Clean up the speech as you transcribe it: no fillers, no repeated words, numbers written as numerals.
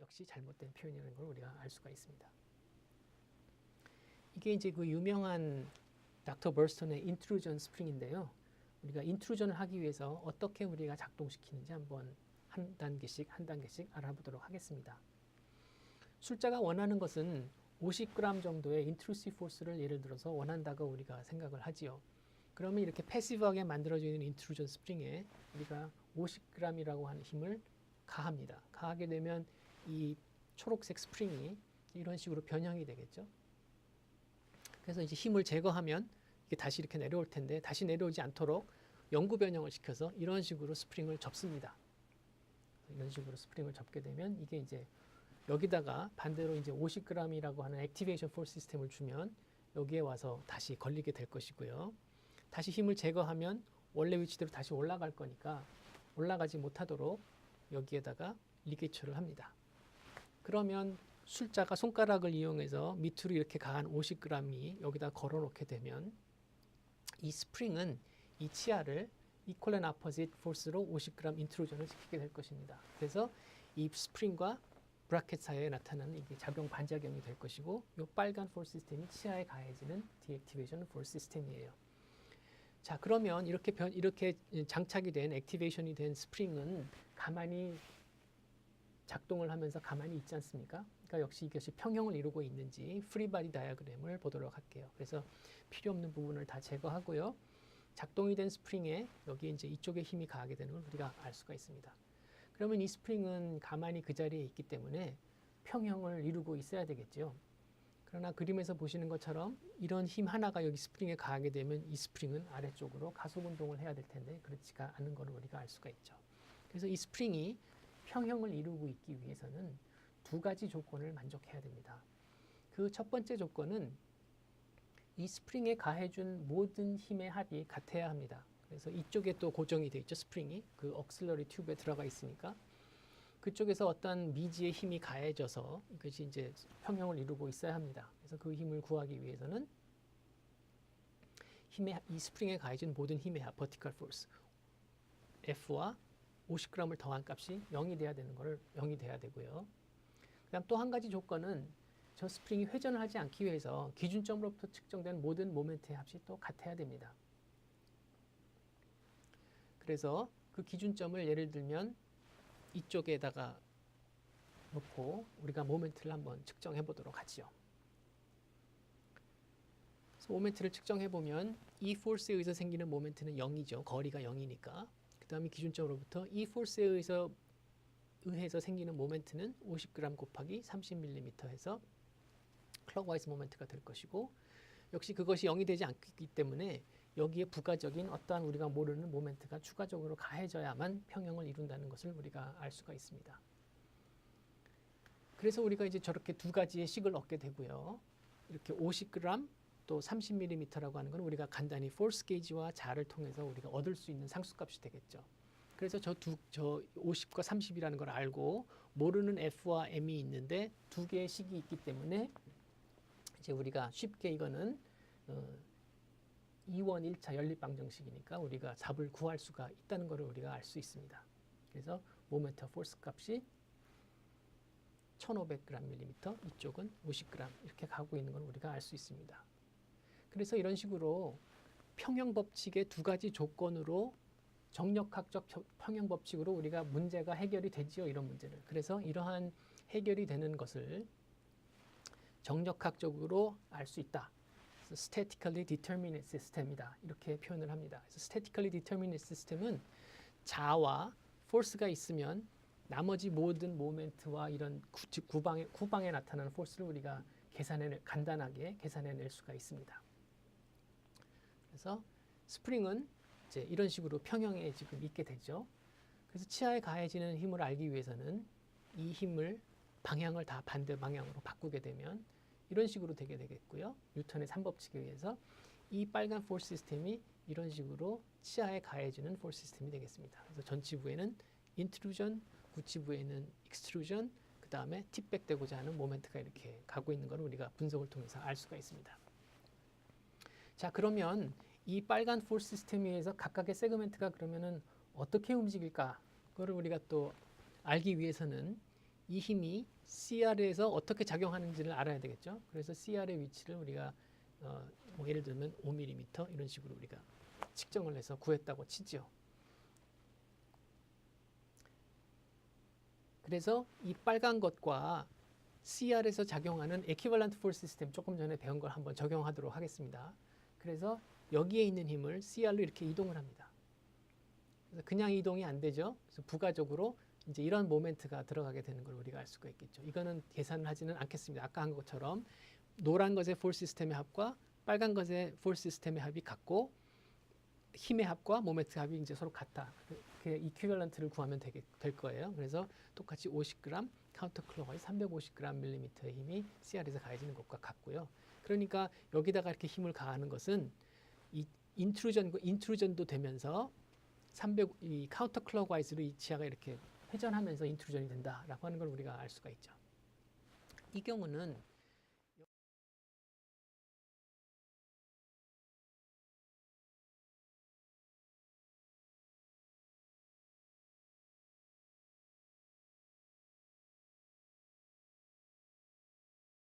역시 잘못된 표현이라는 걸 우리가 알 수가 있습니다. 이게 이제 그 유명한 닥터 벌스턴의 인트루전 스프링인데요. 우리가 인트루전을 하기 위해서 어떻게 우리가 작동시키는지 한번 한 단계씩 알아보도록 하겠습니다. 술자가 원하는 것은 50g 정도의 인트루시브 포스를 예를 들어서 원한다고 우리가 생각을 하지요. 그러면 이렇게 패시브하게 만들어지는 인트루전 스프링에 우리가 50g이라고 하는 힘을 가합니다. 가하게 되면 이 초록색 스프링이 이런 식으로 변형이 되겠죠. 그래서 이제 힘을 제거하면 이게 다시 이렇게 내려올 텐데 다시 내려오지 않도록 영구 변형을 시켜서 이런 식으로 스프링을 접습니다. 이런 식으로 스프링을 접게 되면 이게 이제 여기다가 반대로 이제 50g이라고 하는 액티베이션 포스 시스템을 주면 여기에 와서 다시 걸리게 될 것이고요. 다시 힘을 제거하면 원래 위치대로 다시 올라갈 거니까 올라가지 못하도록 여기에다가 리게이처를 합니다. 그러면 술자가 손가락을 이용해서 밑으로 이렇게 가한 50g이 여기다 걸어 놓게 되면 이 스프링은 이 치아를 이퀄 앤 아포짓 포스로 50g 인트루전을 시키게 될 것입니다. 그래서 이 스프링과 브라켓 사이에 나타나는 이게 작용 반작용이 될 것이고 이 빨간 포스 시스템이 치아에 가해지는 디액티베이션 포스 시스템이에요. 자, 그러면 이렇게 장착이 된 액티베이션이 된 스프링은 가만히 작동을 하면서 가만히 있지 않습니까? 그러니까 역시 이것이 평형을 이루고 있는지 프리바디 다이어그램을 보도록 할게요. 그래서 필요 없는 부분을 다 제거하고요. 작동이 된 스프링에 여기 이제 이쪽에 힘이 가하게 되는 걸 우리가 알 수가 있습니다. 그러면 이 스프링은 가만히 그 자리에 있기 때문에 평형을 이루고 있어야 되겠죠. 그러나 그림에서 보시는 것처럼 이런 힘 하나가 여기 스프링에 가하게 되면 이 스프링은 아래쪽으로 가속 운동을 해야 될 텐데 그렇지가 않은 걸 우리가 알 수가 있죠. 그래서 이 스프링이 평형을 이루고 있기 위해서는 두 가지 조건을 만족해야 됩니다. 그 첫 번째 조건은 이 스프링에 가해준 모든 힘의 합이 같아야 합니다. 그래서 이쪽에 또 고정이 되어 있죠. 스프링이 그 억실러리 튜브에 들어가 있으니까 그쪽에서 어떤 미지의 힘이 가해져서 이것이 이제 평형을 이루고 있어야 합니다. 그래서 그 힘을 구하기 위해서는 이 스프링에 가해진 모든 힘의 합, vertical force F와 50g을 더한 값이 0이 돼야 되는 거를 0이 돼야 되고요. 그다음 또 한 가지 조건은 저 스프링이 회전을 하지 않기 위해서 기준점으로부터 측정된 모든 모멘트의 합이 또 같아야 됩니다. 그래서 그 기준점을 예를 들면 이쪽에다가 놓고 우리가 모멘트를 한번 측정해 보도록 하지요. 그래서 모멘트를 측정해 보면 이 포스에 의해서 생기는 모멘트는 0이죠. 거리가 0이니까. 그 다음에 기준점으로부터 이 포스에 의해서 생기는 모멘트는 50g 곱하기 30mm 해서 클럭와이즈 모멘트가 될 것이고 역시 그것이 0이 되지 않기 때문에 여기에 부가적인 어떠한 우리가 모르는 모멘트가 추가적으로 가해져야만 평형을 이룬다는 것을 우리가 알 수가 있습니다. 그래서 우리가 이제 저렇게 두 가지의 식을 얻게 되고요. 이렇게 50g 또 30mm라고 하는 건 우리가 간단히 포스 게이지와 자를 통해서 우리가 얻을 수 있는 상수값이 되겠죠. 그래서 저 50과 30이라는 걸 알고 모르는 F와 M이 있는데 두 개의 식이 있기 때문에 이제 우리가 쉽게 이거는 2원 1차 연립방정식이니까 우리가 답을 구할 수가 있다는 것을 우리가 알 수 있습니다. 그래서 모멘트 포스 값이 1500g/mm, 이쪽은 50g 이렇게 가고 있는 걸 우리가 알 수 있습니다. 그래서 이런 식으로 평형 법칙의 두 가지 조건으로 정력학적 평형 법칙으로 우리가 문제가 해결이 되지요. 이런 문제를. 그래서 이러한 해결이 되는 것을 정력학적으로 알 수 있다. statically determinate system이다. 이렇게 표현을 합니다. 그래서 statically determinate system은 자와 force가 있으면 나머지 모든 모멘트와 이런 구방에 나타나는 force를 우리가 간단하게 계산해낼 수가 있습니다. 그래서 스프링은 이제 이런 식으로 평형에 지금 있게 되죠. 그래서 치아에 가해지는 힘을 알기 위해서는 이 힘을 방향을 다 반대 방향으로 바꾸게 되면 이런 식으로 되게 되겠고요. 뉴턴의 3법칙에 의해서 이 빨간 포스 시스템이 이런 식으로 치아에 가해지는 포스 시스템이 되겠습니다. 그래서 전치부에는 인트루전, 구치부에는 익스트루전, 그 다음에 팁백되고자 하는 모멘트가 이렇게 가고 있는 걸 우리가 분석을 통해서 알 수가 있습니다. 자, 그러면 이 빨간 포스 시스템에 의해서 각각의 세그멘트가 그러면은 어떻게 움직일까? 그거를 우리가 또 알기 위해서는 이 힘이 CR에서 어떻게 작용하는지를 알아야 되겠죠. 그래서 CR의 위치를 우리가 뭐 예를 들면 5mm 이런 식으로 우리가 측정을 해서 구했다고 치죠. 그래서 이 빨간 것과 CR에서 작용하는 equivalent force system 조금 전에 배운 걸 한번 적용하도록 하겠습니다. 그래서 여기에 있는 힘을 CR로 이렇게 이동을 합니다. 그래서 그냥 이동이 안 되죠. 그래서 부가적으로 이제 이런 모멘트가 들어가게 되는 걸 우리가 알 수가 있겠죠. 이거는 계산을 하지는 않겠습니다. 아까 한 것처럼 노란 것의 force 시스템의 합과 빨간 것의 force 시스템의 합이 같고 힘의 합과 모멘트 합이 이제 서로 같다. 그 이퀴벌런트를 구하면 될 거예요. 그래서 똑같이 50g 카운터 클럭와이즈 350g 밀리미터의 힘이 CR에서 가해지는 것과 같고요. 그러니까 여기다가 이렇게 힘을 가하는 것은 이 인트루전도 되면서 이 카운터 클럭와이즈로 이 지하가 이렇게 회전하면서 인트루전이 된다라고 하는 걸 우리가 알 수가 있죠. 이 경우는